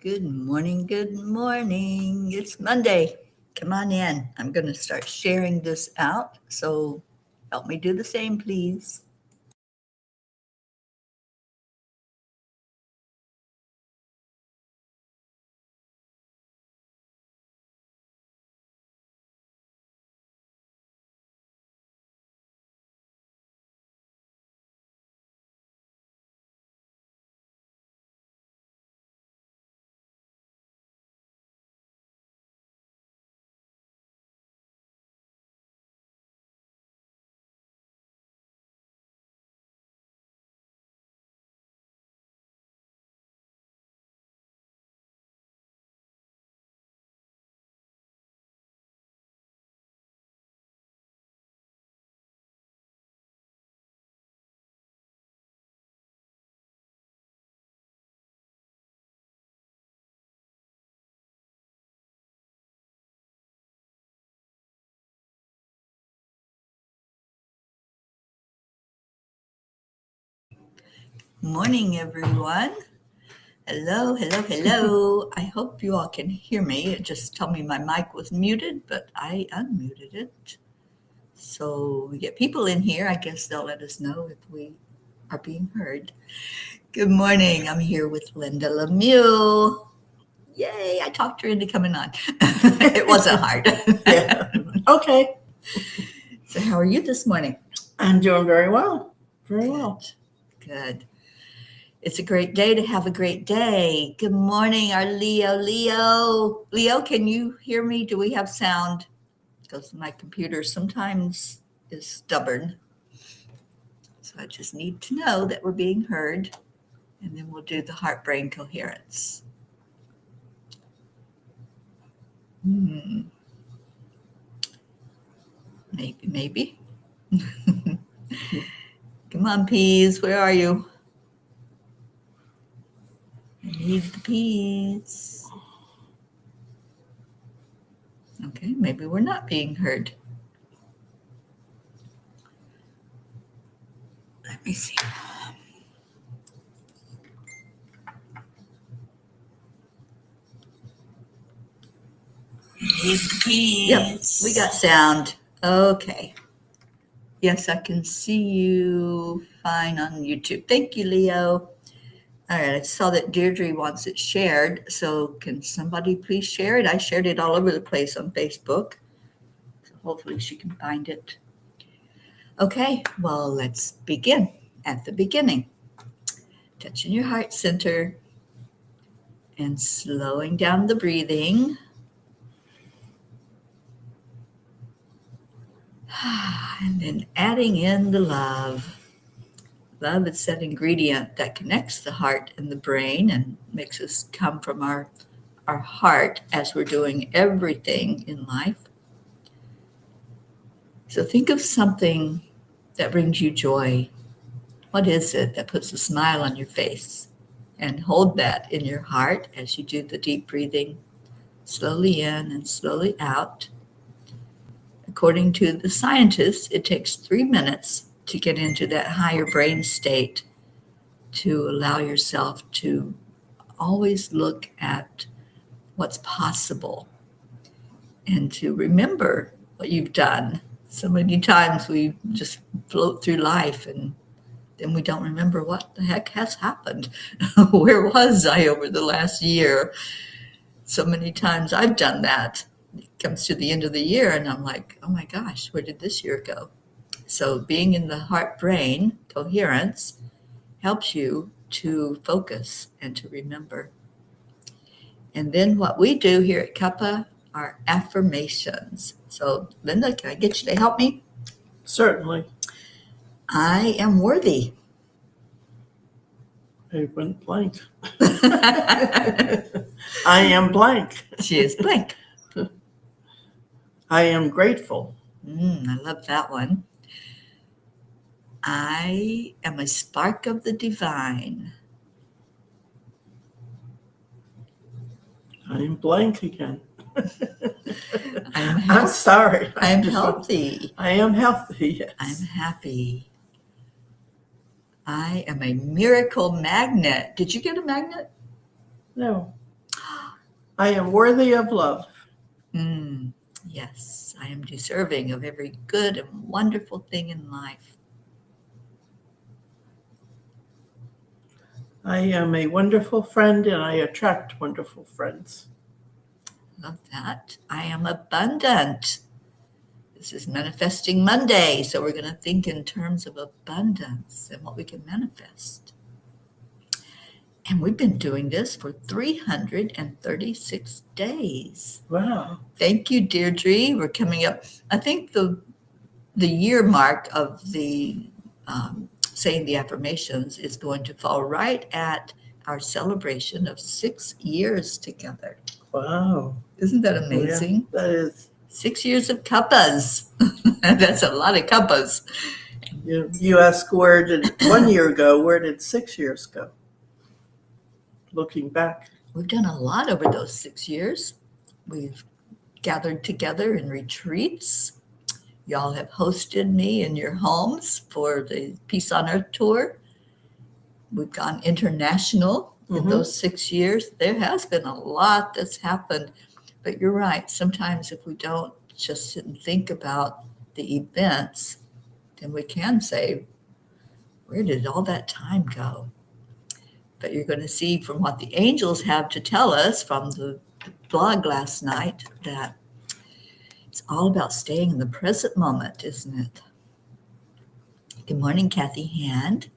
Good morning, good morning. It's Monday. Come on in. I'm going to start sharing this out, so help me do the same, please. Morning, everyone. Hello, hello, hello. I hope you all can hear me. It just told me my mic was muted, but I unmuted it. So we get people in here. I guess they'll let us know if we are being heard. Good morning. I'm here with Linda Lemieux. Yay, I talked her into coming on. It wasn't hard. Yeah. Okay. So how are you this morning? I'm doing very well. Very well. Good. It's a great day to have a great day. Good morning, our Leo. Leo, can you hear me? Do we have sound? Because my computer sometimes is stubborn. So I just need to know that we're being heard. And then we'll do the heart-brain coherence. Maybe. Come on, peas. Where are you? I need the peas. Okay, maybe we're not being heard. Let me see. Need the peas. Yep, we got sound. Okay. Yes, I can see you fine on YouTube. Thank you, Leo. All right, I saw that Deirdre wants it shared, so can somebody please share it? I shared it all over the place on Facebook, so hopefully she can find it. Okay, well, let's begin at the beginning. Touching your heart center and slowing down the breathing. And then adding in the love. Love is that ingredient that connects the heart and the brain and makes us come from our heart as we're doing everything in life. So think of something that brings you joy. What is it that puts a smile on your face? And hold that in your heart as you do the deep breathing, slowly in and slowly out. According to the scientists, it takes 3 minutes to get into that higher brain state, to allow yourself to always look at what's possible and to remember what you've done. So many times we just float through life and then we don't remember what the heck has happened. Where was I over the last year? So many times I've done that. It comes to the end of the year and I'm like, oh my gosh, where did this year go? So being in the heart-brain coherence helps you to focus and to remember. And then what we do here at Cuppa are affirmations. So Linda, can I get you to help me? Certainly. I am worthy. I went blank. I am blank. She is blank. I am grateful. I love that one. I am a spark of the divine. I am blank again. I'm sorry. I'm healthy. I am healthy, yes. I'm happy. I am a miracle magnet. Did you get a magnet? No. I am worthy of love. Yes, I am deserving of every good and wonderful thing in life. I am a wonderful friend and I attract wonderful friends. Love that. I am abundant. This is Manifesting Monday, so we're going to think in terms of abundance and what we can manifest. And we've been doing this for 336 days. Wow. Thank you, Deirdre. We're coming up, I think the year mark of the saying the affirmations is going to fall right at our celebration of 6 years together. Wow. Isn't that amazing? Yeah, that is. 6 years of cuppas. That's a lot of cuppas. You ask where did 1 year go, where did 6 years go? Looking back. We've done a lot over those 6 years. We've gathered together in retreats. Y'all have hosted me in your homes for the Peace on Earth tour. We've gone international in those 6 years. There has been a lot that's happened. But you're right. Sometimes if we don't just sit and think about the events, then we can say, where did all that time go? But you're going to see from what the angels have to tell us from the blog last night that it's all about staying in the present moment, isn't it? Good morning, Kathy Hand.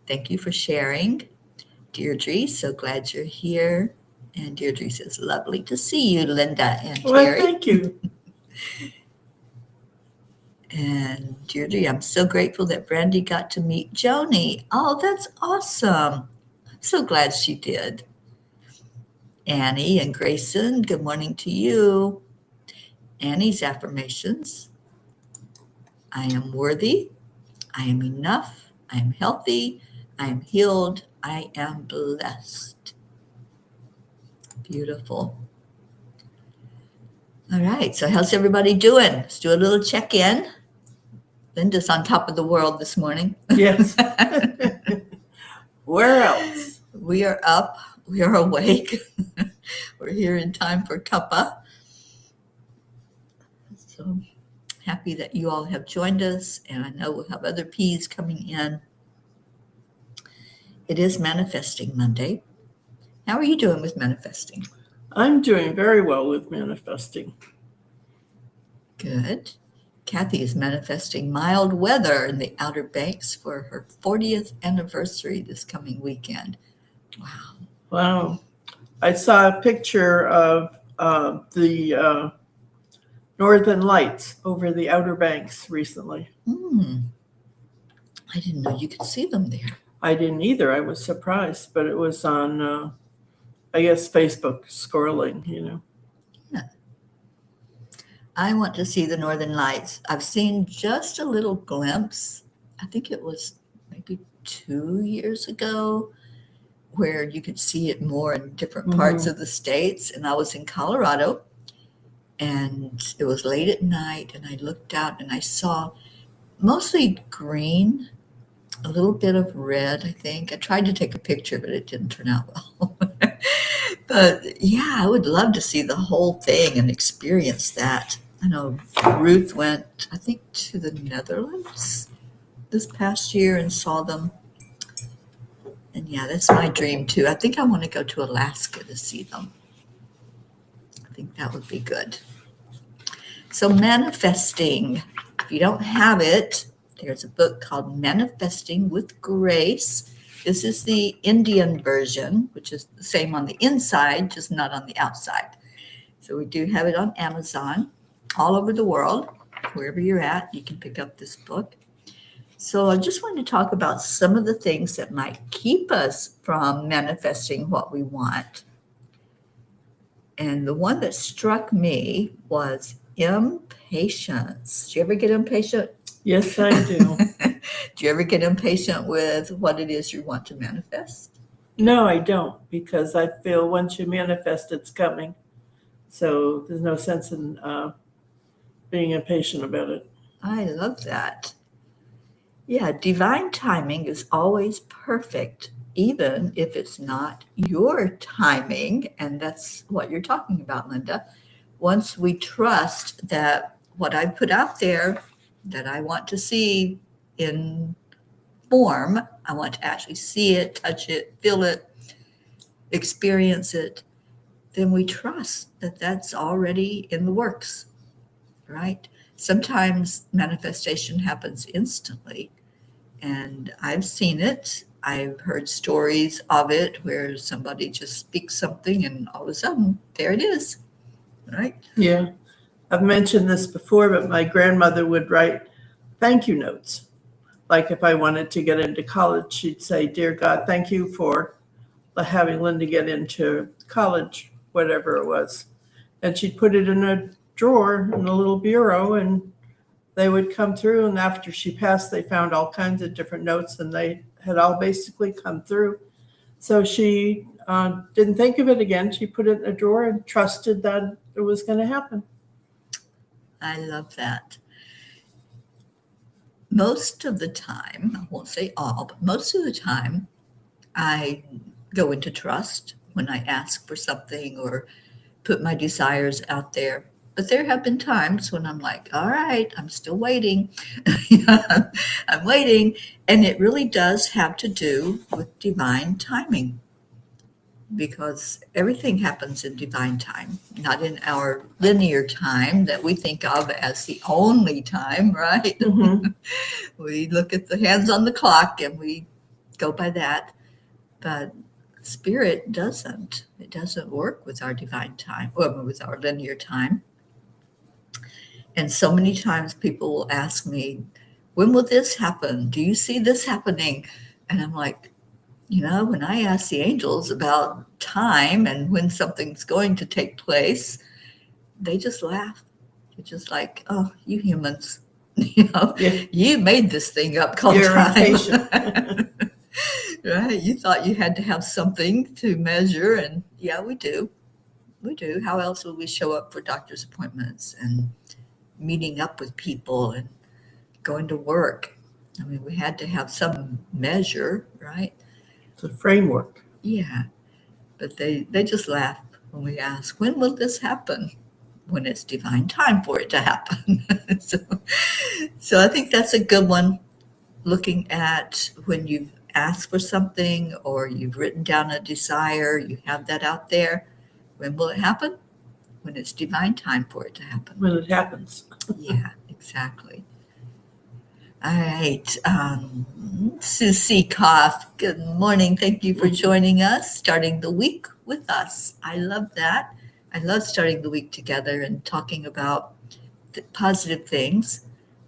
Thank you for sharing. Deirdre, so glad you're here. And Deirdre says, lovely to see you, Linda and Teri. Well, thank you. And Deirdre, I'm so grateful that Brandy got to meet Joni. Oh, that's awesome. I'm so glad she did. Annie and Grayson, good morning to you. Annie's affirmations. I am worthy. I am enough. I am healthy. I am healed. I am blessed. Beautiful. All right. So how's everybody doing? Let's do a little check-in. Linda's on top of the world this morning. Yes. Where else? We are up. We are awake. We're here in time for Cuppa. So happy that you all have joined us. And I know we'll have other P's coming in. It is Manifesting Monday. How are you doing with manifesting? I'm doing very well with manifesting. Good. Kathy is manifesting mild weather in the Outer Banks for her 40th anniversary this coming weekend. Wow. Wow. I saw a picture of the Northern Lights over the Outer Banks recently. I didn't know you could see them there. I didn't either. I was surprised, but it was on, I guess, Facebook scrolling, Yeah. I want to see the Northern Lights. I've seen just a little glimpse. I think it was maybe 2 years ago where you could see it more in different parts of the States. And I was in Colorado and it was late at night and I looked out and I saw mostly green, a little bit of red, I think. I tried to take a picture, but it didn't turn out well. But yeah, I would love to see the whole thing and experience that. I know Ruth went, I think, to the Netherlands this past year and saw them. And yeah, that's my dream too. I think I want to go to Alaska to see them. I think that would be good. So manifesting, if you don't have it, there's a book called Manifesting with Grace. This is the Indian version, which is the same on the inside, just not on the outside. So we do have it on Amazon, all over the world. Wherever you're at, you can pick up this book. So I just wanted to talk about some of the things that might keep us from manifesting what we want. And the one that struck me was impatience. Do you ever get impatient? Yes, I do. Do you ever get impatient with what it is you want to manifest? No, I don't, because I feel once you manifest, it's coming. So there's no sense in being impatient about it. I love that. Yeah, divine timing is always perfect, even if it's not your timing. And that's what you're talking about, Linda. Once we trust that what I put out there that I want to see in form, I want to actually see it, touch it, feel it, experience it, then we trust that that's already in the works, right? Sometimes manifestation happens instantly, and I've seen it. I've heard stories of it where somebody just speaks something and all of a sudden, there it is, right? Yeah. I've mentioned this before, but my grandmother would write thank you notes. Like if I wanted to get into college, she'd say, "Dear God, thank you for having Linda get into college," whatever it was. And she'd put it in a drawer in a little bureau, and they would come through. And after she passed, they found all kinds of different notes, and they had all basically come through. So she didn't think of it again. She put it in a drawer and trusted that it was going to happen. I love that. Most of the time, I won't say all, but most of the time, I go into trust when I ask for something or put my desires out there. But there have been times when I'm like, all right, I'm still waiting. I'm waiting. And it really does have to do with divine timing, because everything happens in divine time, not in our linear time that we think of as the only time, right? Mm-hmm. We look at the hands on the clock and we go by that. But spirit doesn't. It doesn't work with our divine time, or with our linear time. And so many times people will ask me, when will this happen? Do you see this happening? And I'm like, when I ask the angels about time and when something's going to take place, they just laugh. They're just like, oh, you humans, Yeah. you made this thing up called You're time. impatient. Right? You thought you had to have something to measure, and yeah, we do. We do. How else would we show up for doctor's appointments and meeting up with people and going to work? I mean, we had to have some measure, right? It's a framework. Yeah. But they just laugh when we ask, when will this happen? When it's divine time for it to happen. so I think that's a good one, looking at when you've asked for something or you've written down a desire, you have that out there. When will it happen? When it's divine time for it to happen. When it happens. Yeah, exactly. All right. Susie Koff, good morning. Thank you for joining us, starting the week with us. I love that. I love starting the week together and talking about the positive things,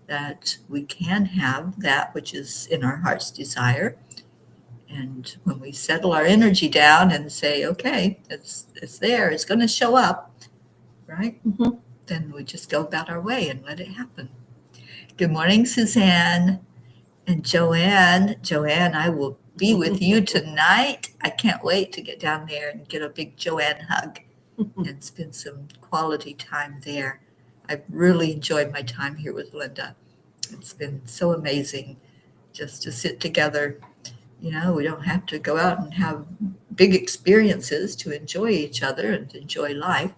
that we can have that which is in our heart's desire. And when we settle our energy down and say, okay, it's there, it's going to show up, right? Mm-hmm. Then we just go about our way and let it happen. Good morning, Suzanne and Joanne. Joanne, I will be with you tonight. I can't wait to get down there and get a big Joanne hug and spend some quality time there. I've really enjoyed my time here with Linda. It's been so amazing just to sit together. We don't have to go out and have big experiences to enjoy each other and to enjoy life.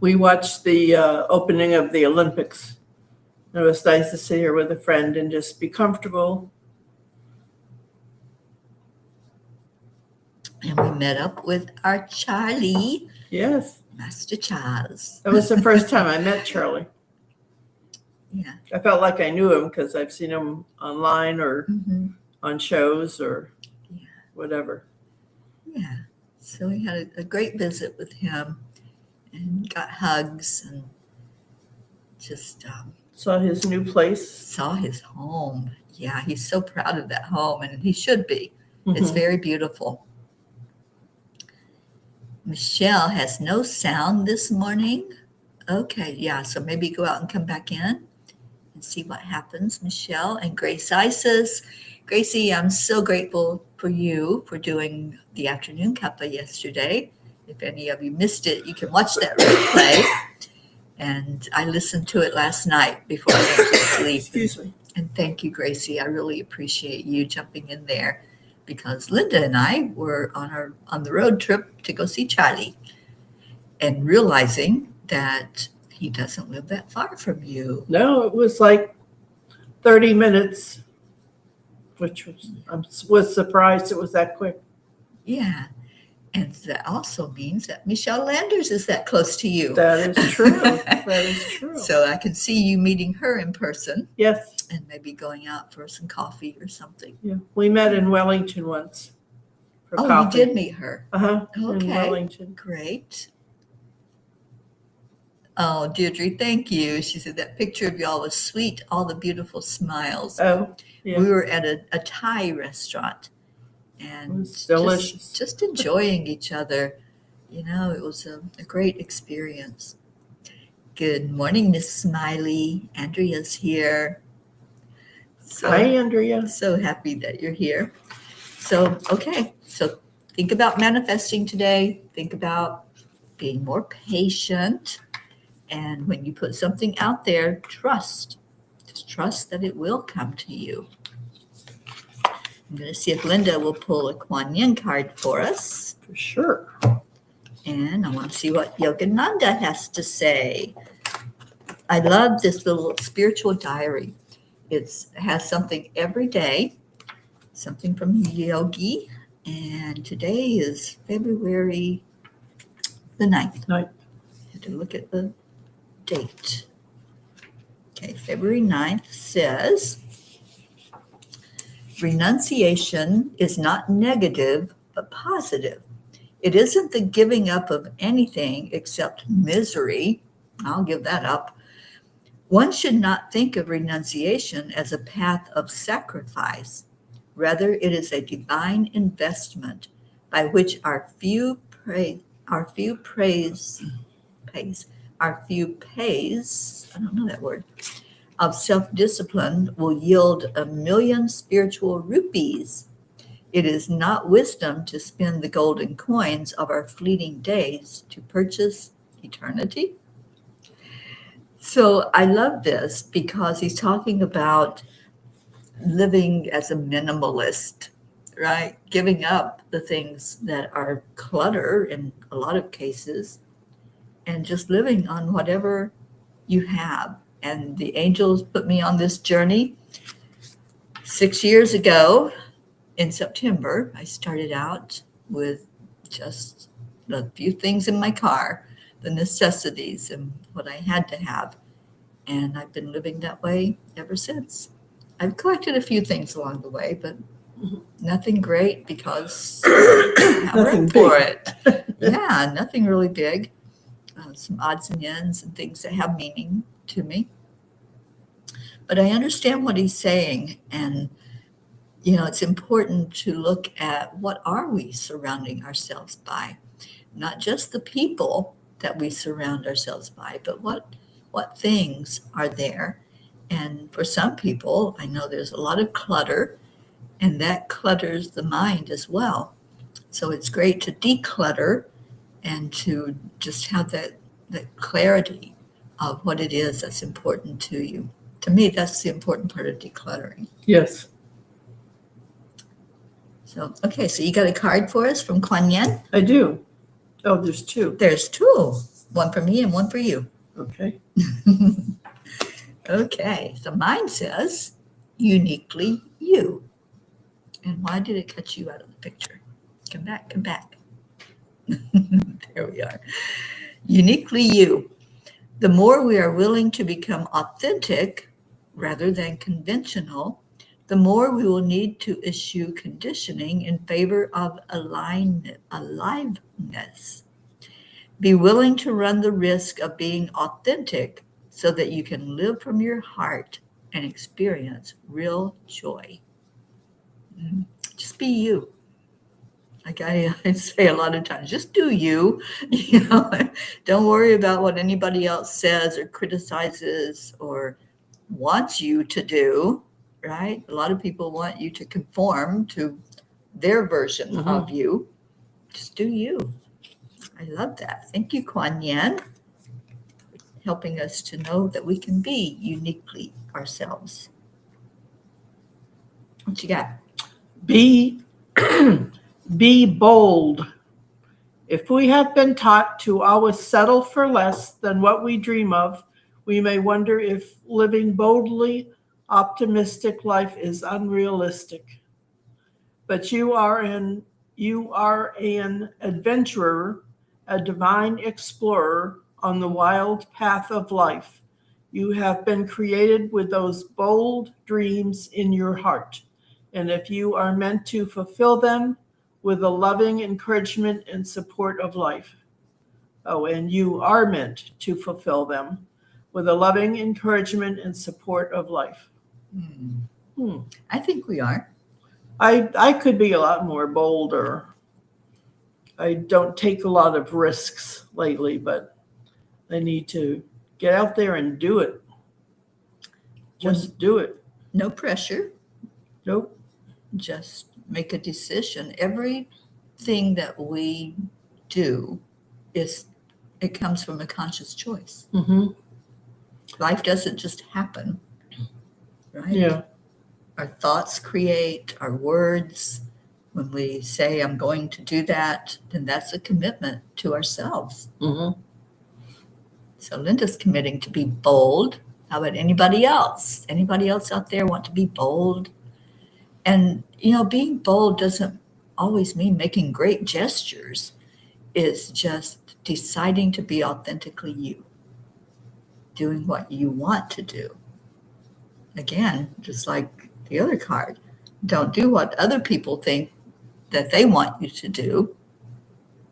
We watched the opening of the Olympics. It was nice to sit here with a friend and just be comfortable. And we met up with our Charlie. Yes. Master Charles. That was the first time I met Charlie. Yeah. I felt like I knew him because I've seen him online or on shows or whatever. Yeah. So we had a great visit with him and got hugs and just saw his new place. Saw his home. Yeah, he's so proud of that home, and he should be. It's very beautiful. Michelle has no sound this morning. Okay, yeah, so maybe go out and come back in and see what happens, Michelle. And Grace Isis. Gracie, I'm so grateful for you for doing the afternoon cuppa yesterday. If any of you missed it, you can watch that replay. And I listened to it last night before I went to sleep. Excuse me. And thank you, Gracie. I really appreciate you jumping in there because Linda and I were on the road trip to go see Charlie and realizing that he doesn't live that far from you. No, it was like 30 minutes, which was surprised it was that quick. Yeah. And that also means that Michelle Landers is that close to you. That is true. That is true. So I can see you meeting her in person. Yes. And maybe going out for some coffee or something. Yeah. We met in Wellington once for Oh, coffee. you did meet her. Uh-huh. Okay. In Wellington. Great. Oh, Deirdre, thank you. She said that picture of y'all was sweet, all the beautiful smiles. Oh, yeah. We were at a Thai restaurant and It was delicious. Just enjoying each other. You know, it was a great experience. Good morning, Miss Smiley. Andrea's here. So, Hi, Andrea. so happy that you're here. So, okay. So think about manifesting today. Think about being more patient. And when you put something out there, trust. Just trust that it will come to you. I'm going to see if Linda will pull a Kuan Yin card for us. For sure. And I want to see what Yogananda has to say. I love this little spiritual diary. It has something every day, something from Yogi. And today is February the 9th. I had to look at the date. Okay, February 9th says, renunciation is not negative, but positive. It isn't the giving up of anything except misery. I'll give that up. One should not think of renunciation as a path of sacrifice. Rather, it is a divine investment by which our few pays, I don't know that word, of self-discipline will yield 1,000,000 spiritual rupees. It is not wisdom to spend the golden coins of our fleeting days to purchase eternity. So I love this because he's talking about living as a minimalist, right? Giving up the things that are clutter in a lot of cases and just living on whatever you have. And the angels put me on this journey 6 years ago. In September, I started out with just a few things in my car, the necessities and what I had to have. And I've been living that way ever since. I've collected a few things along the way, but nothing great because I have room for it. Yeah, nothing really big. Some odds and ends and things that have meaning to me. But I understand what he's saying, and you know, it's important to look at what are we surrounding ourselves by, not just the people that we surround ourselves by, but what things are there. And for some people, I know there's a lot of clutter, and that clutters the mind as well. So it's great to declutter and to just have that clarity of what it is that's important to you. To me, that's the important part of decluttering. Yes. So, okay, so you got a card for us from Kuan Yin? I do. Oh, there's two. There's two. One for me and one for you. Okay. Okay, so mine says, uniquely you. And why did it cut you out of the picture? Come back. There we are. Uniquely you. The more we are willing to become authentic rather than conventional, the more we will need to issue conditioning in favor of aliveness. Be willing to run the risk of being authentic so that you can live from your heart and experience real joy. Just be you. Like I say a lot of times, just do you. You know, don't worry about what anybody else says or criticizes or wants you to do. Right? A lot of people want you to conform to their version of you. Just do you. I love that. Thank you, Kuan Yin. helping us to know that we can be uniquely ourselves. What you got? Be bold. If we have been taught to always settle for less than what we dream of, we may wonder if living boldly, optimistic life is unrealistic. But you are an adventurer, a divine explorer on the wild path of life. You have been created with those bold dreams in your heart. And if you are meant to fulfill them with the loving encouragement and support of life. Oh, and you are meant to fulfill them with the loving encouragement and support of life. I think we are. I could be a lot more bolder. I don't take a lot of risks lately, but I need to get out there and do it. Just do it. No pressure. Nope. Just make a decision. Everything that we do it comes from a conscious choice. Mm-hmm. Life doesn't just happen, right? Yeah. Our thoughts create our words. When we say, I'm going to do that, then that's a commitment to ourselves. Mm-hmm. So Linda's committing to be bold. How about anybody else? Anybody else out there want to be bold? And, being bold doesn't always mean making great gestures. It's just deciding to be authentically you, doing what you want to do. Again, just like the other card, don't do what other people think that they want you to do,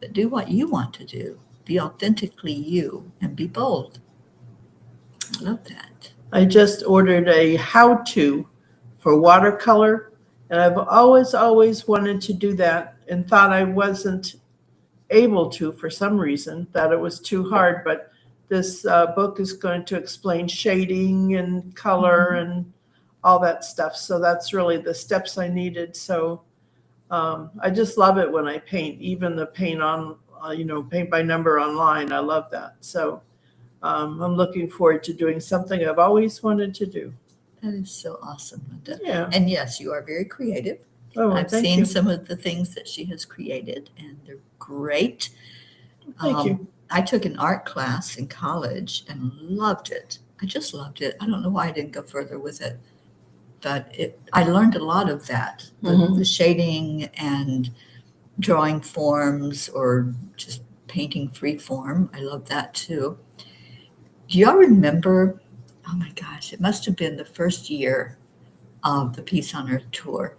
but do what you want to do. Be authentically you and be bold. I love that. I just ordered a how-to for watercolor, and I've always wanted to do that and thought I wasn't able to for some reason, that it was too hard, but this book is going to explain shading and color and all that stuff. So that's really the steps I needed. So I just love it when I paint, even the paint on, paint by number online. I love that. So I'm looking forward to doing something I've always wanted to do. That is so awesome, Linda. Yeah. And yes, you are very creative. Oh, I've thank seen you. some of the things that she has created, and they're great. Thank you. I took an art class in college and loved it. I just loved it. I don't know why I didn't go further with it, but I learned a lot of that, the shading and drawing forms or just painting free form. I love that too. Do y'all remember, oh my gosh, it must have been the first year of the Peace on Earth tour.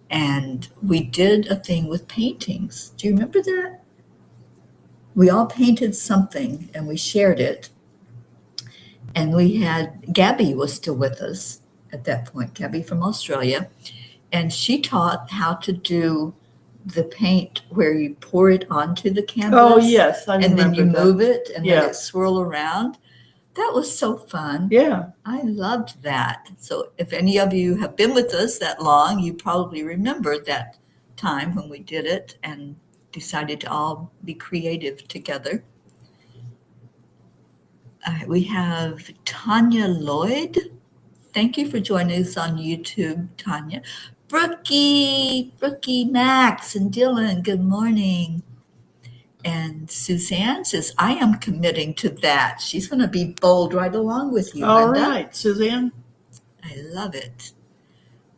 And we did a thing with paintings. Do you remember that? We all painted something and we shared it. And we had, Gabby was still with us at that point, Gabby from Australia. And she taught how to do the paint where you pour it onto the canvas. Oh, yes. I and then you remember that. move it and Yeah. let it swirl around. That was so fun. Yeah. I loved that. So if any of you have been with us that long, you probably remember that time when we did it and decided to all be creative together. All right, we have Tanya Lloyd. Thank you for joining us on YouTube, Tanya. Brookie, Max, and Dylan, good morning. And Suzanne says, I am committing to that. She's going to be bold right along with you, All Linda. right, Suzanne. I love it.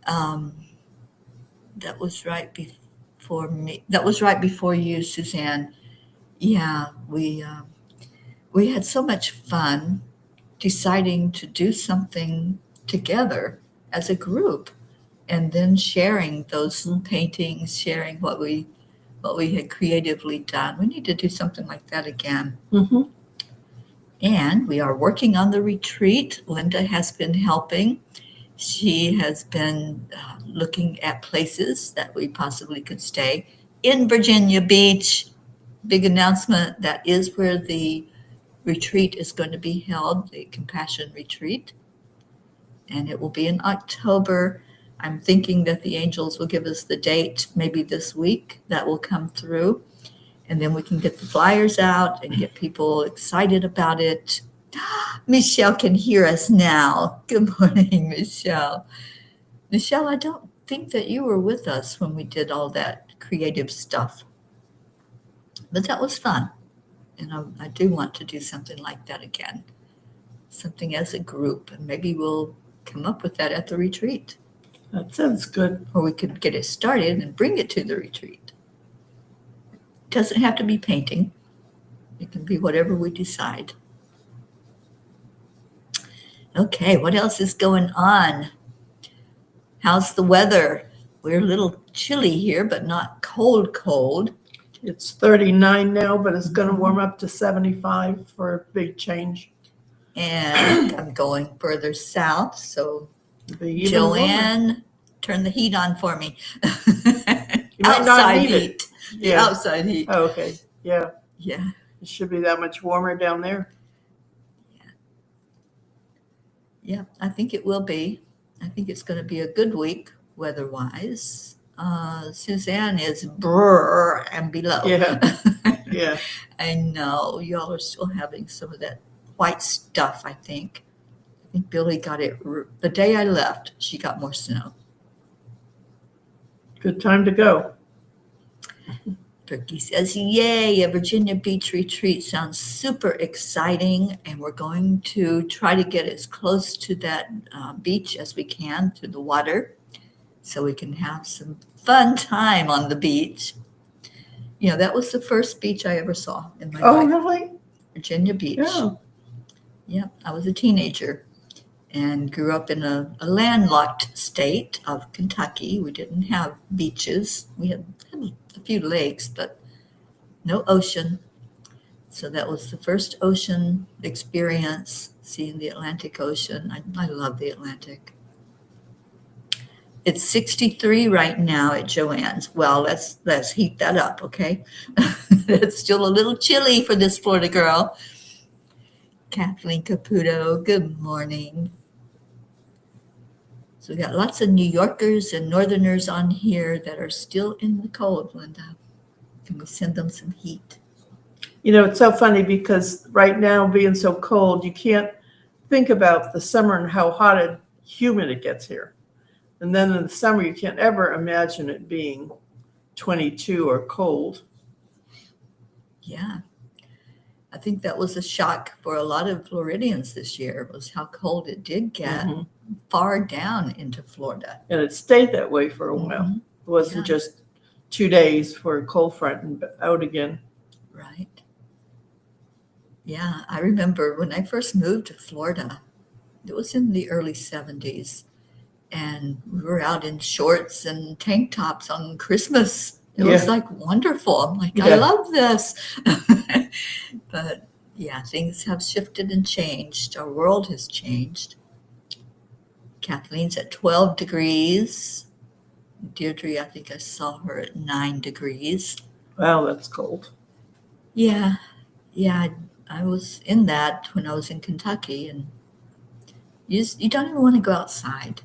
That was right before me. That was right before you, Suzanne. Yeah, we had so much fun deciding to do something together as a group, and then sharing those paintings, sharing what we had creatively done. We need to do something like that again. Mm-hmm. And we are working on the retreat. Linda has been helping. She has been looking at places that we possibly could stay in Virginia Beach. Big announcement. That is where the retreat is going to be held, the Compassion Retreat. And it will be in October. I'm thinking that the angels will give us the date maybe this week. That will come through. And then we can get the flyers out and get people excited about it. Michelle can hear us now. Good morning, Michelle. Michelle, I don't think that you were with us when we did all that creative stuff, but that was fun. And I do want to do something like that again, something as a group, and maybe we'll come up with that at the retreat. That sounds good. Or we could get it started and bring it to the retreat. It doesn't have to be painting. It can be whatever we decide. Okay, what else is going on? How's the weather? We're a little chilly here, but not cold. It's 39 now, but it's going to warm up to 75 for a big change. And I'm going further south, so Be even Joanne, warmer. turn the heat on for me. You might not need it. The Yeah. outside heat. Oh, okay. Yeah. Yeah. It should be that much warmer down there. Yeah, I think it will be. I think it's going to be a good week weather-wise. Suzanne is brr and below. Yeah. Yeah. I know y'all are still having some of that white stuff, I think. I think Billy got it the day I left. She got more snow. Good time to go. Turkey says, yay, a Virginia Beach retreat sounds super exciting, and we're going to try to get as close to that beach as we can, to the water, so we can have some fun time on the beach. You know, that was the first beach I ever saw in my Oh, life. really? Virginia Beach. Yeah. Yeah, I was a teenager and grew up in a landlocked state of Kentucky. We didn't have beaches. We had a few lakes, but no ocean. So that was the first ocean experience, seeing the Atlantic Ocean. I love the Atlantic. It's 63 right now at Joanne's. Well, let's heat that up, okay? It's still a little chilly for this Florida girl. Kathleen Caputo, good morning. So we got lots of New Yorkers and Northerners on here that are still in the cold, Linda. Can we send them some heat? You know, it's so funny because right now, being so cold, you can't think about the summer and how hot and humid it gets here. And then in the summer, you can't ever imagine it being 22 or cold. Yeah. I think that was a shock for a lot of Floridians this year, was how cold it did get far down into Florida. And it stayed that way for a while. Mhm. It wasn't Yeah. just 2 days for a cold front and out again. Right. Yeah, I remember when I first moved to Florida, it was in the early 70s, and we were out in shorts and tank tops on Christmas. It was like wonderful. I'm like, I Yeah. love this. But yeah, things have shifted and changed. Our world has changed. Kathleen's at 12 degrees. Deirdre, I think I saw her at 9 degrees. Wow, that's cold. Yeah, I was in that when I was in Kentucky, and you don't even want to go outside.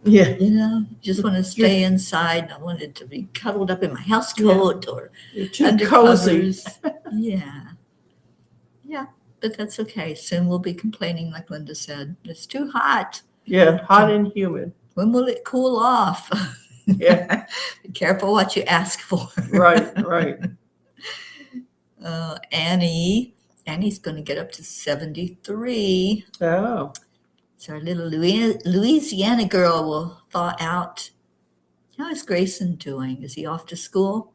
Yeah. You know, you just want to stay inside. I wanted to be cuddled up in my house coat or You're too under cozy. covers. Yeah, but that's okay. Soon we'll be complaining, like Linda said. It's too hot. Yeah, hot and humid. When will it cool off? Yeah. Be careful what you ask for. Right. Annie's going to get up to 73. Oh, So our little Louisiana girl will thaw out. How is Grayson doing? Is he off to school?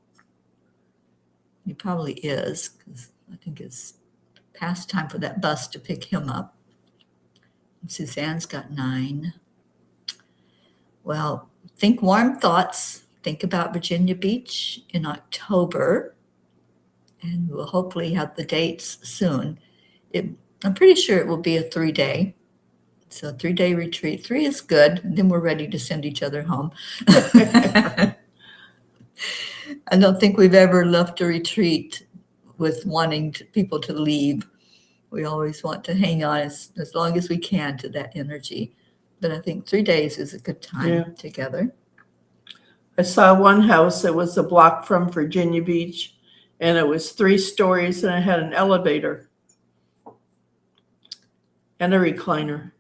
He probably is, because I think it's past time for that bus to pick him up. And Suzanne's got 9. Well, think warm thoughts. Think about Virginia Beach in October, and we'll hopefully have the dates soon. I'm pretty sure it will be a 3-day. So 3-day retreat. 3 is good. And then we're ready to send each other home. I don't think we've ever left a retreat with wanting people to leave. We always want to hang on as long as we can to that energy. But I think 3 days is a good time together. I saw one house that was a block from Virginia Beach, and it was 3 stories, and it had an elevator. and a recliner.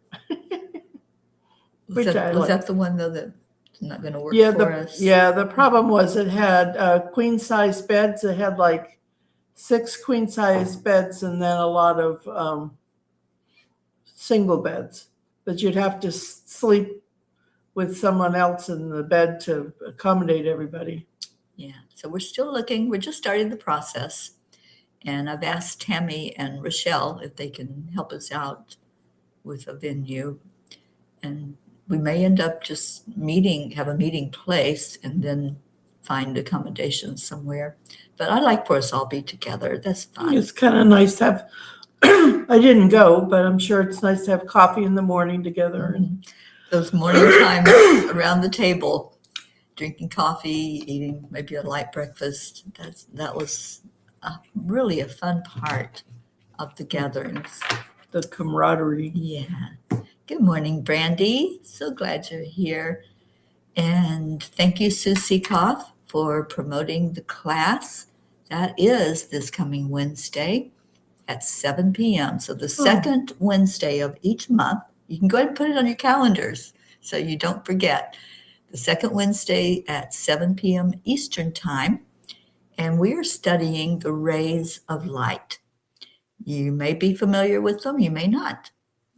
Was Which I like. that the one, though, that's not going to work Yeah, for us? the problem was it had queen size beds. It had like 6 queen size beds and then a lot of single beds. But you'd have to sleep with someone else in the bed to accommodate everybody. Yeah, so we're still looking. We're just starting the process. And I've asked Tammy and Rochelle if they can help us out with a venue. And we may end up just have a meeting place and then find accommodations somewhere. But I'd like for us all to be together. That's fun. It's kind of nice to have, I didn't go, but I'm sure it's nice to have coffee in the morning together. And those morning times around the table, drinking coffee, eating maybe a light breakfast. That was really a fun part of the gatherings. the camaraderie. Yeah. Good morning, Brandy. So glad you're here. And thank you, Sue Seekoff, for promoting the class. That is this coming Wednesday at 7 p.m. So the second Wednesday of each month. You can go ahead and put it on your calendars so you don't forget. The second Wednesday at 7 p.m. Eastern Time. And we are studying the rays of light. You may be familiar with them, you may not.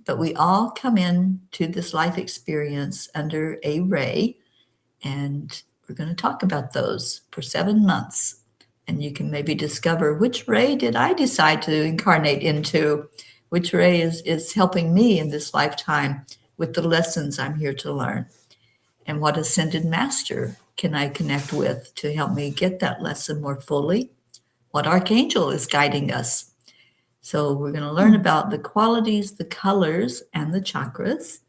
But we all come in to this life experience under a ray. And we're going to talk about those for 7 months. And you can maybe discover which ray did I decide to incarnate into? Which ray is helping me in this lifetime with the lessons I'm here to learn? And what ascended master can I connect with to help me get that lesson more fully? What archangel is guiding us? So we're going to learn about the qualities, the colors, and the chakras,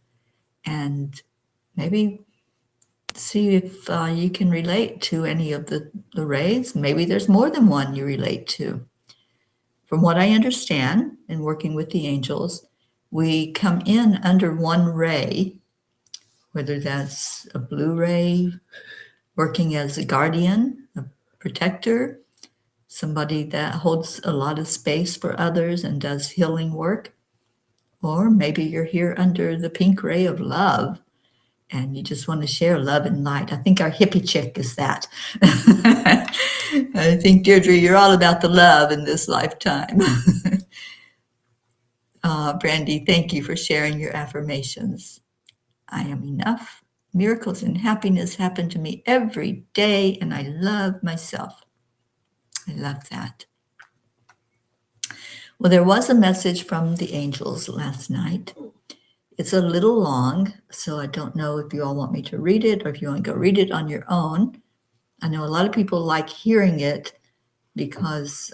and maybe see if you can relate to any of the rays. Maybe there's more than one you relate to. From what I understand in working with the angels, we come in under one ray, whether that's a blue ray, working as a guardian, a protector, somebody that holds a lot of space for others and does healing work. Or maybe you're here under the pink ray of love and you just want to share love and light. I think our hippie chick is that. I think, Deirdre, you're all about the love in this lifetime. Brandy, thank you for sharing your affirmations. I am enough. Miracles and happiness happen to me every day, and I love myself. I love that. Well, there was a message from the angels last night. It's a little long, so I don't know if you all want me to read it or if you want to go read it on your own. I know a lot of people like hearing it because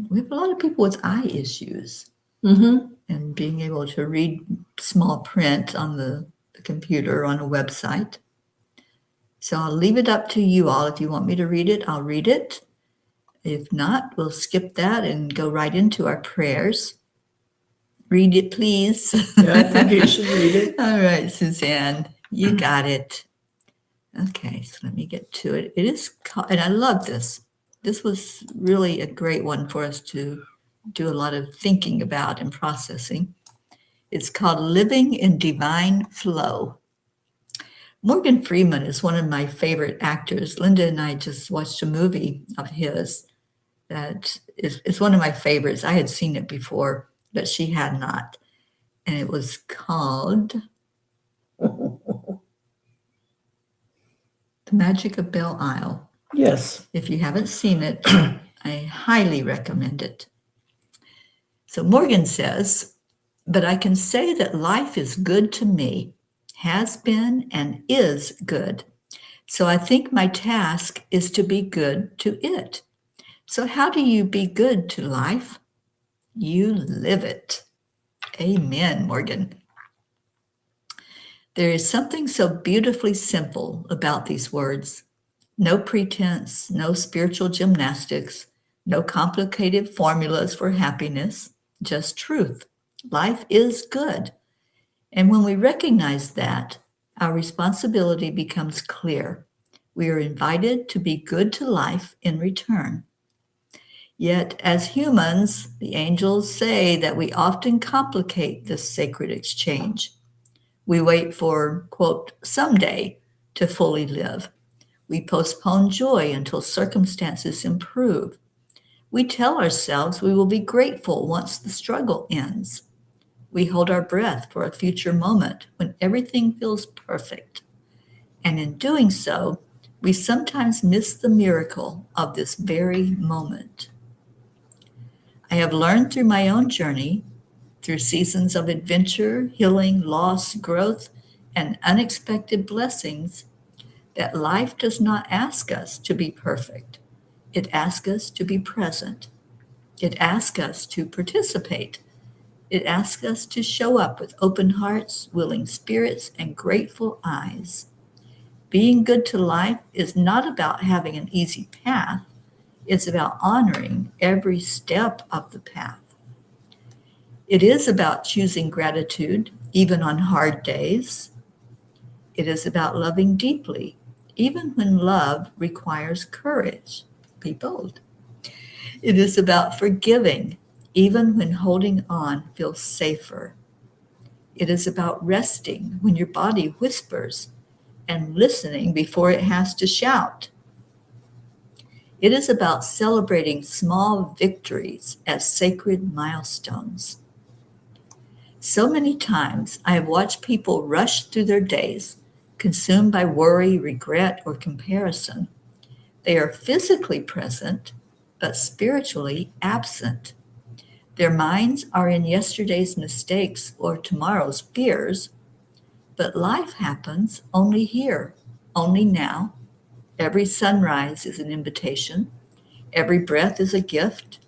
we have a lot of people with eye issues. Mm-hmm. And being able to read small print on the computer or on a website. So I'll leave it up to you all. If you want me to read it, I'll read it. If not, we'll skip that and go right into our prayers. Read it, please. Yeah, I think you should read it. All right, Suzanne, you got it. Okay, so let me get to it. It is called, and I love this. This was really a great one for us to do a lot of thinking about and processing. It's called Living in Divine Flow. Morgan Freeman is one of my favorite actors. Linda and I just watched a movie of his that is one of my favorites. I had seen it before, but she had not. And it was called The Magic of Belle Isle. Yes. If you haven't seen it, I highly recommend it. So Morgan says, but I can say that life is good to me, has been and is good. So I think my task is to be good to it. So how do you be good to life? You live it. Amen, Morgan. There is something so beautifully simple about these words. No pretense, no spiritual gymnastics, no complicated formulas for happiness, just truth. Life is good. And when we recognize that, our responsibility becomes clear. We are invited to be good to life in return. Yet, as humans, the angels say that we often complicate this sacred exchange. We wait for, quote, someday to fully live. We postpone joy until circumstances improve. We tell ourselves we will be grateful once the struggle ends. We hold our breath for a future moment when everything feels perfect. And in doing so, we sometimes miss the miracle of this very moment. I have learned through my own journey, through seasons of adventure, healing, loss, growth, and unexpected blessings, that life does not ask us to be perfect. It asks us to be present. It asks us to participate. It asks us to show up with open hearts, willing spirits, and grateful eyes. Being good to life is not about having an easy path. It's about honoring every step of the path. It is about choosing gratitude, even on hard days. It is about loving deeply, even when love requires courage. Be bold. It is about forgiving, even when holding on feels safer. It is about resting when your body whispers and listening before it has to shout. It is about celebrating small victories as sacred milestones. So many times I have watched people rush through their days, consumed by worry, regret, or comparison. They are physically present, but spiritually absent. Their minds are in yesterday's mistakes or tomorrow's fears, but life happens only here, only now. Every sunrise is an invitation. Every breath is a gift.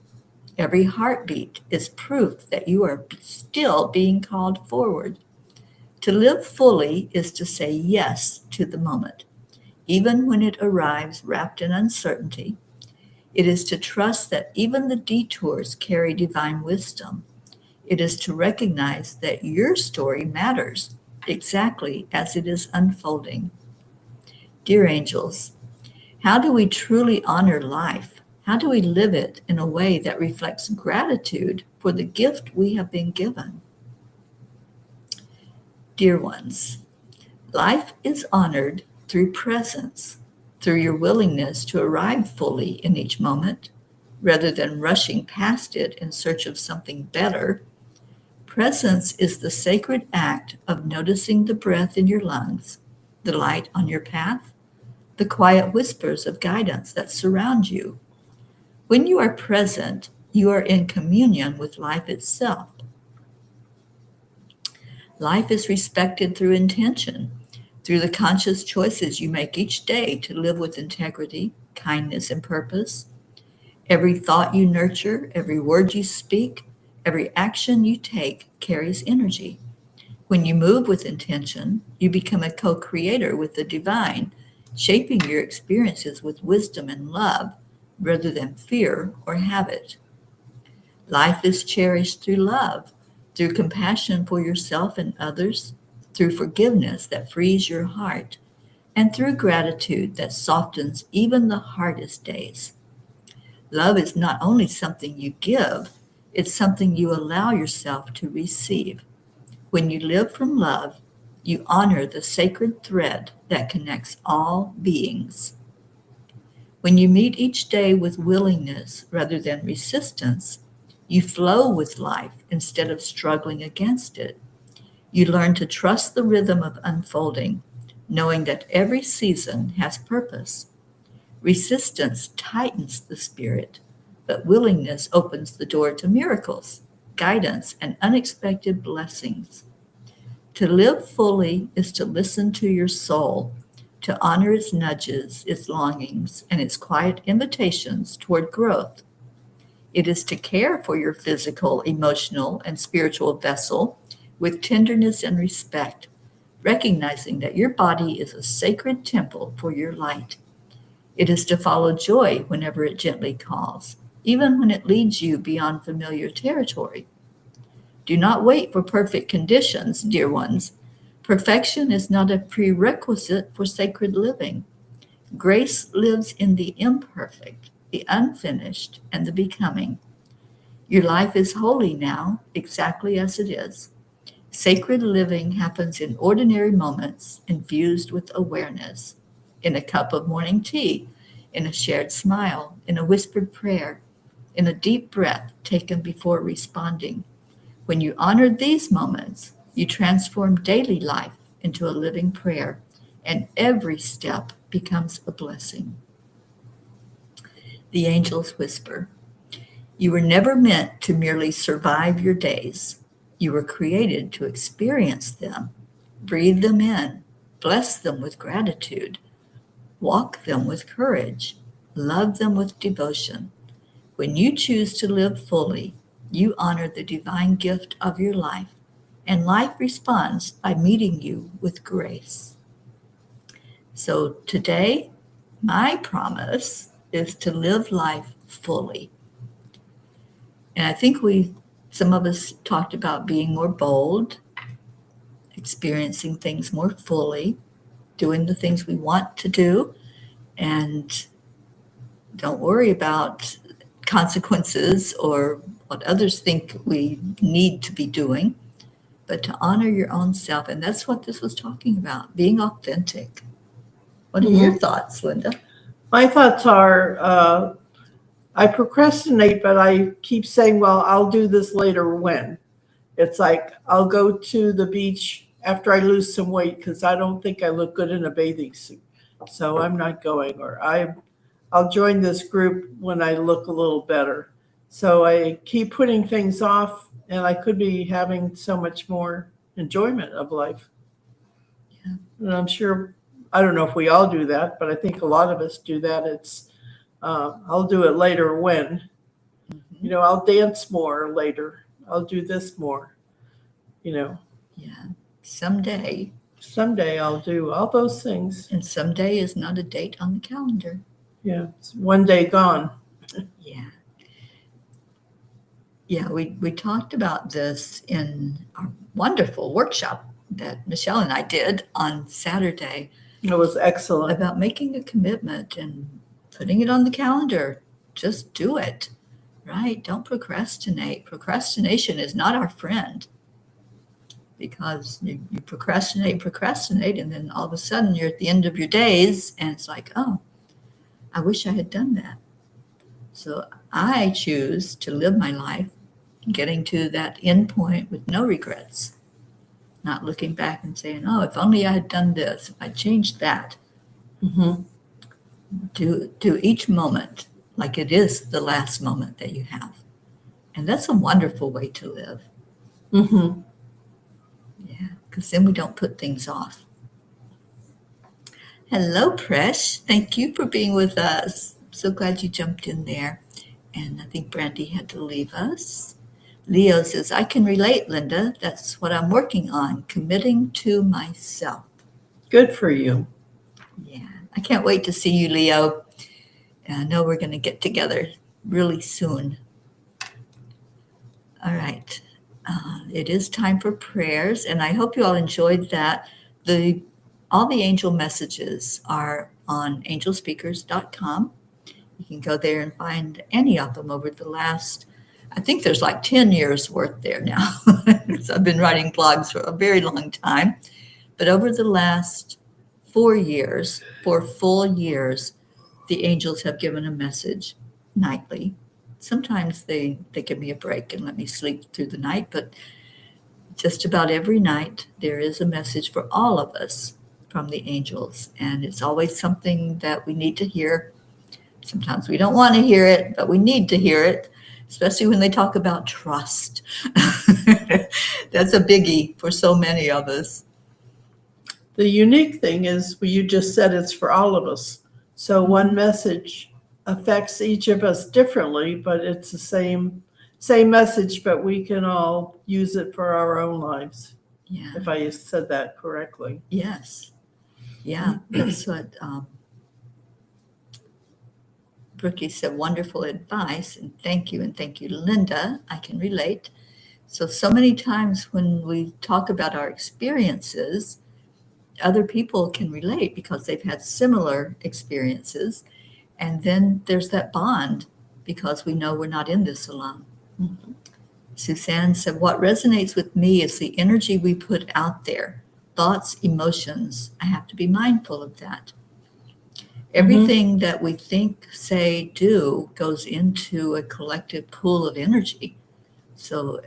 Every heartbeat is proof that you are still being called forward. To live fully is to say yes to the moment, even when it arrives wrapped in uncertainty. It is to trust that even the detours carry divine wisdom. It is to recognize that your story matters exactly as it is unfolding. Dear angels, how do we truly honor life? How do we live it in a way that reflects gratitude for the gift we have been given? Dear ones, life is honored through presence, through your willingness to arrive fully in each moment, rather than rushing past it in search of something better. Presence is the sacred act of noticing the breath in your lungs, the light on your path, the quiet whispers of guidance that surround you. When you are present, you are in communion with life itself. Life is respected through intention, through the conscious choices you make each day to live with integrity, kindness, and purpose. Every thought you nurture, every word you speak, every action you take carries energy. When you move with intention, you become a co-creator with the divine, shaping your experiences with wisdom and love rather than fear or habit. Life is cherished through love, through compassion for yourself and others, through forgiveness that frees your heart, and through gratitude that softens even the hardest days. Love is not only something you give, it's something you allow yourself to receive. When you live from love, you honor the sacred thread that connects all beings. When you meet each day with willingness rather than resistance, you flow with life instead of struggling against it. You learn to trust the rhythm of unfolding, knowing that every season has purpose. Resistance tightens the spirit, but willingness opens the door to miracles, guidance, and unexpected blessings. To live fully is to listen to your soul, to honor its nudges, its longings, and its quiet invitations toward growth. It is to care for your physical, emotional, and spiritual vessel with tenderness and respect, recognizing that your body is a sacred temple for your light. It is to follow joy whenever it gently calls, even when it leads you beyond familiar territory. Do not wait for perfect conditions, dear ones. Perfection is not a prerequisite for sacred living. Grace lives in the imperfect. the unfinished, and the becoming. Your life is holy now, exactly as it is. Sacred living happens in ordinary moments infused with awareness, in a cup of morning tea, in a shared smile, in a whispered prayer, in a deep breath taken before responding. When you honor these moments, you transform daily life into a living prayer, and every step becomes a blessing. The Angel's Whisper. You were never meant to merely survive your days. You were created to experience them, breathe them in, bless them with gratitude, walk them with courage, love them with devotion. When you choose to live fully, you honor the divine gift of your life, and life responds by meeting you with grace. So today, my promise is to live life fully. And I think some of us talked about being more bold, experiencing things more fully, doing the things we want to do, and don't worry about consequences or what others think we need to be doing, but to honor your own self. And that's what this was talking about, being authentic. What are your thoughts, Linda? My thoughts are I procrastinate, but I keep saying, well, I'll do this later when. It's like I'll go to the beach after I lose some weight because I don't think I look good in a bathing suit. So I'm not going, or I'll join this group when I look a little better. So I keep putting things off, and I could be having so much more enjoyment of life. Yeah. And I'm sure, I don't know if we all do that, but I think a lot of us do that. It's, I'll do it later when. Mhm. I'll dance more later. I'll do this more. Yeah. Someday. Someday I'll do all those things. And someday is not a date on the calendar. Yeah, it's one day gone. Yeah. Yeah, we talked about this in our wonderful workshop that Michelle and I did on Saturday It was excellent. about making a commitment and putting it on the calendar. Just do it, right? Don't procrastinate. Procrastination is not our friend because you procrastinate, and then all of a sudden you're at the end of your days and it's like, oh, I wish I had done that. So I choose to live my life getting to that end point with no regrets, not looking back and saying, oh, if only I had done this, if I changed that. Mm-hmm. Do each moment like it is the last moment that you have. And that's a wonderful way to live. Mm-hmm. Yeah, because then we don't put things off. Hello, Presh. Thank you for being with us. So glad you jumped in there. And I think Brandy had to leave us. Leo says, I can relate, Linda. That's what I'm working on, committing to myself. Good for you. Yeah, I can't wait to see you, Leo. And I know we're going to get together really soon. All right. It is time for prayers, and I hope you all enjoyed that. All the angel messages are on angelspeakers.com. You can go there and find any of them over the last, I think there's like 10 years worth there now. So I've been writing blogs for a very long time. But over the last 4 full years, the angels have given a message nightly. Sometimes they give me a break and let me sleep through the night, but just about every night there is a message for all of us from the angels. And it's always something that we need to hear. Sometimes we don't want to hear it, but we need to hear it, especially when they talk about trust. That's a biggie for so many of us. The unique thing is, you just said it's for all of us. So one message affects each of us differently, but it's the same message, but we can all use it for our own lives. Yeah. If I said that correctly. Yes. Yeah, that's what Brookie said. Wonderful advice, and thank you, Linda. I can relate. So many times when we talk about our experiences, other people can relate because they've had similar experiences. And then there's that bond because we know we're not in this alone. Mhm. Suzanne said, what resonates with me is the energy we put out there, thoughts, emotions. I have to be mindful of that. Everything that we think, say, do goes into a collective pool of energy. So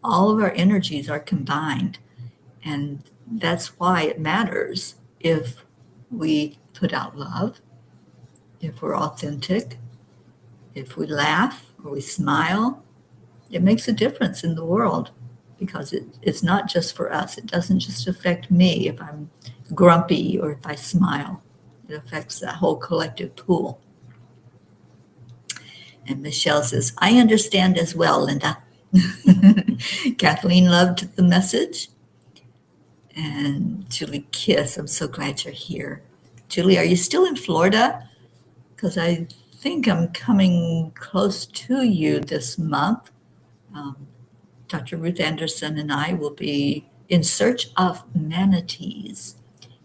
all of our energies are combined. And that's why it matters if we put out love, if we're authentic, if we laugh or we smile. It makes a difference in the world because it's not just for us. It doesn't just affect me if I'm grumpy or if I smile. It affects that whole collective pool. And Michelle says, I understand as well, Linda. Kathleen loved the message. And Julie Kiss, I'm so glad you're here. Julie, are you still in Florida? Because I think I'm coming close to you this month. Dr. Ruth Anderson and I will be in search of manatees,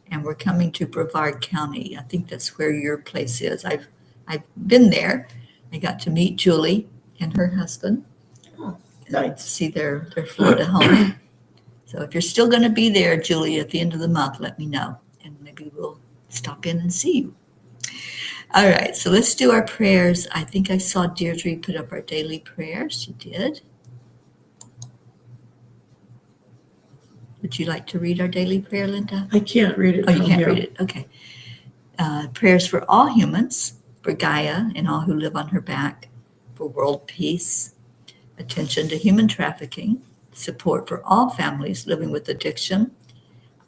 and we're coming to Brevard County. I think that's where your place is. I've been there. I got to meet Julie and her husband. Nice. To see their Florida home. So if you're still going to be there, Julie, at the end of the month, let me know, and maybe we'll stop in and see you. All right, so let's do our prayers. I think I saw Deirdre put up our daily prayers. She did. Would you like to read our daily prayer, Linda? I can't read it Oh, you from can't here. read it. Okay. Prayers for all humans, for Gaia and all who live on her back, for world peace, attention to human trafficking, support for all families living with addiction,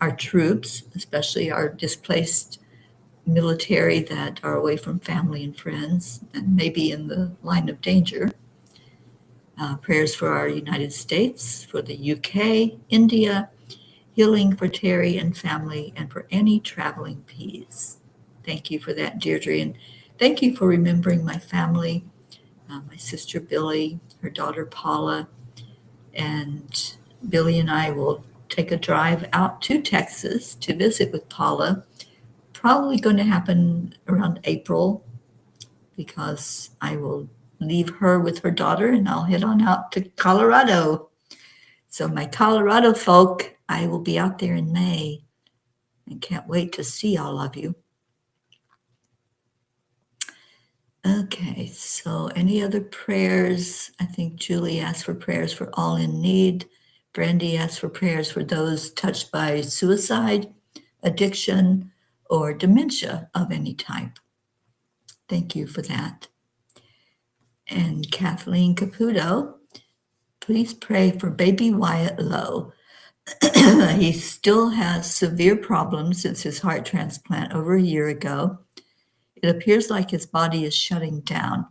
our troops, especially our displaced military that are away from family and friends and maybe in the line of danger. Prayers for our United States, for the UK, India, healing for Teri and family, and for any traveling peace. Thank you for that, Deirdre. And thank you for remembering my family, my sister Billy, her daughter Paula, and Billy and I will take a drive out to Texas to visit with Paula. Probably going to happen around April because I will leave her with her daughter and I'll head on out to Colorado. So my Colorado folk, I will be out there in May and can't wait to see all of you. Okay, so any other prayers? I think Julie asked for prayers for all in need. Brandy asked for prayers for those touched by suicide, addiction, or dementia of any type. Thank you for that. And Kathleen Caputo, please pray for baby Wyatt Lowe. He still has severe problems since his heart transplant over a year ago. It appears like his body is shutting down.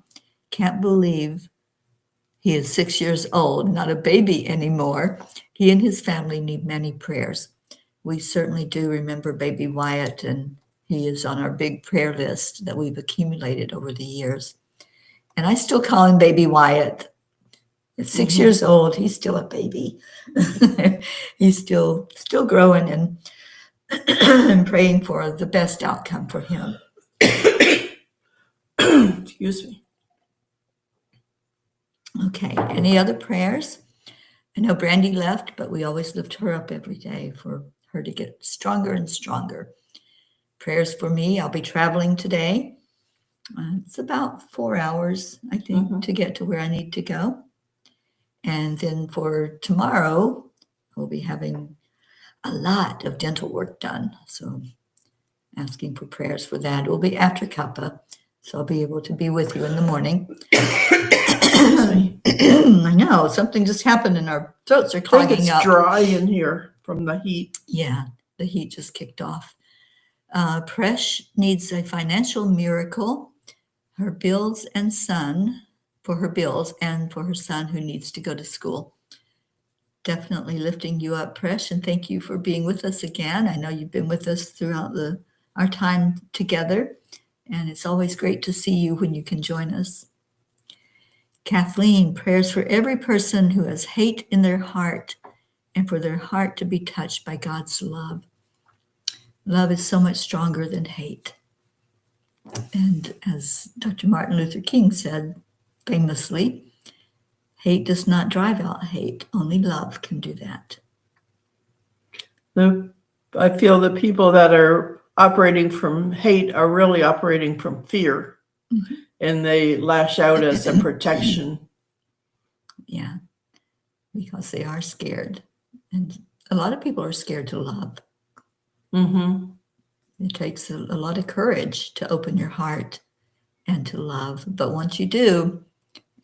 Can't believe he is 6 years old, not a baby anymore. He and his family need many prayers. We certainly do remember baby Wyatt, and he is on our big prayer list that we've accumulated over the years. And I still call him baby Wyatt. At 6 years old, he's still a baby. He's still growing and, and praying for the best outcome for him. Excuse me. Okay, any other prayers? I know Brandy left, but we always lift her up every day for her to get stronger and stronger. Prayers for me. I'll be traveling today. It's about 4 hours, I think, to get to where I need to go. And then for tomorrow, we'll be having a lot of dental work done. So asking for prayers for that. It will be after Cuppa, so I'll be able to be with you in the morning. I know, something just happened and our throats are I think clogging up. it's dry in here from the heat. Yeah, the heat just kicked off. Presh needs a financial miracle. Her bills and son, for her bills and for her son who needs to go to school. Definitely lifting you up, Presh, and thank you for being with us again. I know you've been with us throughout our time together, and it's always great to see you when you can join us. Kathleen, prayers for every person who has hate in their heart and for their heart to be touched by God's love. Love is so much stronger than hate. And as Dr. Martin Luther King said famously, hate does not drive out hate. Only love can do that. I feel the people that are operating from hate are really operating from fear, and they lash out as a protection. Yeah, because they are scared. And a lot of people are scared to love. Mm-hmm. It takes a lot of courage to open your heart and to love. But once you do,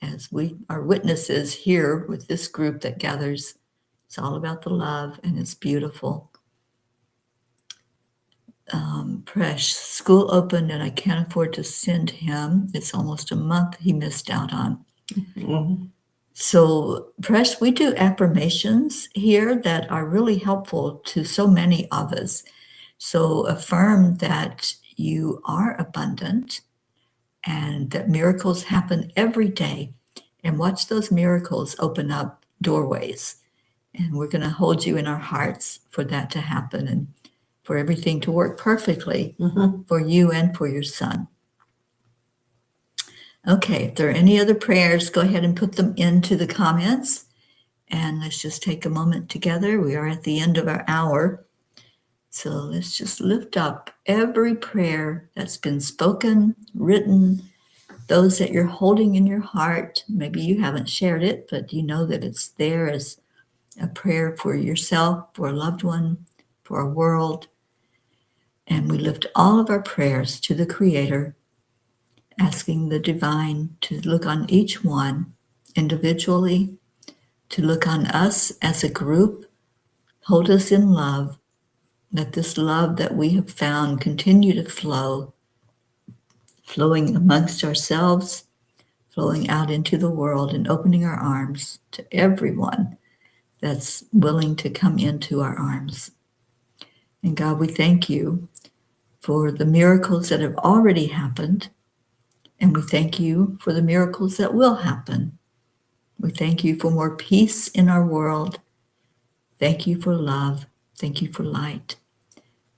as we are witnesses here with this group that gathers, it's all about the love, and it's beautiful. Presh, school opened and I can't afford to send him. It's almost a month he missed out on. Mm-hmm. So, Presh, we do affirmations here that are really helpful to so many of us. So, affirm that you are abundant and that miracles happen every day. And watch those miracles open up doorways. And we're going to hold you in our hearts for that to happen and for everything to work perfectly for you and for your son. Okay, if there are any other prayers, go ahead and put them into the comments. And let's just take a moment together. We are at the end of our hour. So let's just lift up every prayer that's been spoken, written, those that you're holding in your heart. Maybe you haven't shared it, but you know that it's there as a prayer for yourself, for a loved one, for a world. And we lift all of our prayers to the Creator, asking the divine to look on each one individually, to look on us as a group, hold us in love. Let this love that we have found continue to flow, flowing amongst ourselves, flowing out into the world, and opening our arms to everyone that's willing to come into our arms. And God, we thank you for the miracles that have already happened, and we thank you for the miracles that will happen. We thank you for more peace in our world. Thank you for love. Thank you for light.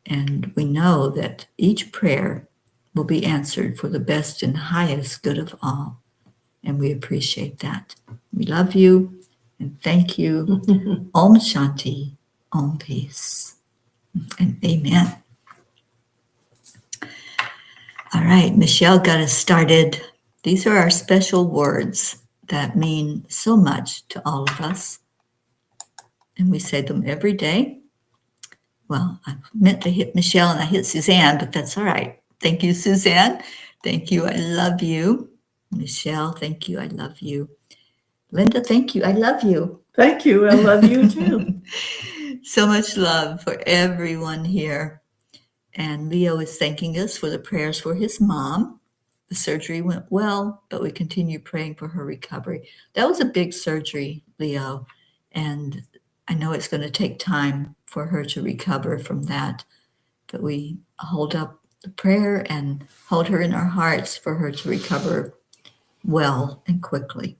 And we know that each prayer will be answered for the best and highest good of all. And we appreciate that. We love you and thank you. Om Shanti, Om Peace, and Amen. All right, Michelle got us started. These are our special words that mean so much to all of us. And we say them every day. Well, I meant to hit Michelle and I hit Suzanne, but that's all right. Thank you, Suzanne. Thank you. I love you. Michelle, thank you. I love you. Linda, thank you. I love you. Thank you. I love you too. So much love for everyone here. And Leo is thanking us for the prayers for his mom. The surgery went well, but we continue praying for her recovery. That was a big surgery, Leo. And I know it's going to take time for her to recover from that. But we hold up the prayer and hold her in our hearts for her to recover well and quickly.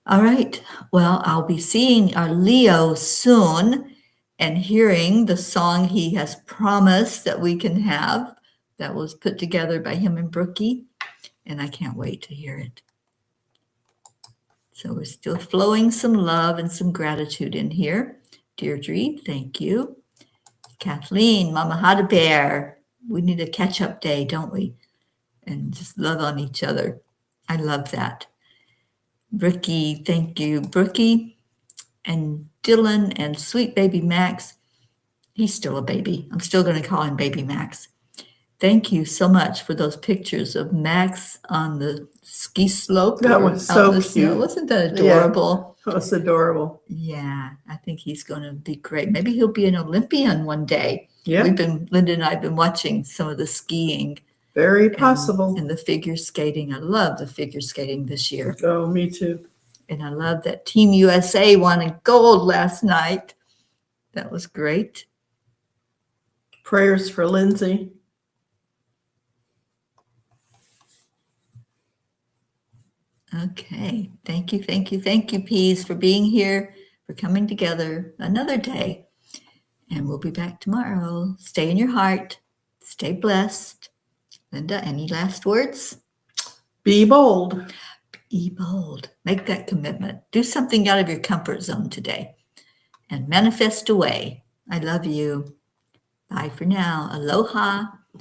All right. Well, I'll be seeing our Leo soon and hearing the song he has promised that we can have that was put together by him and Brookie. And I can't wait to hear it. So we're still flowing some love and some gratitude in here. Deirdre, thank you. Kathleen, Mama Hada Bear. We need a catch-up day, don't we? And just love on each other. I love that. Brookie, thank you. Brookie and Dylan and sweet baby Max. He's still a baby. I'm still going to call him baby Max. Thank you so much for those pictures of Max on the ski slope. That was so cute. Snow. Wasn't that adorable? Yeah, that's adorable. Yeah, I think he's going to be great. Maybe he'll be an Olympian one day. Yeah. Linda and I have been watching some of the skiing. Very possible. And the figure skating. I love the figure skating this year. Oh, me too. And I love that Team USA won gold last night. That was great. Prayers for Lindsay. Okay. Thank you, thank you, thank you, Peas, for being here, for coming together another day. And we'll be back tomorrow. Stay in your heart. Stay blessed. Linda, any last words? Be bold. Be bold. Make that commitment. Do something out of your comfort zone today and manifest away. I love you. Bye for now. Aloha.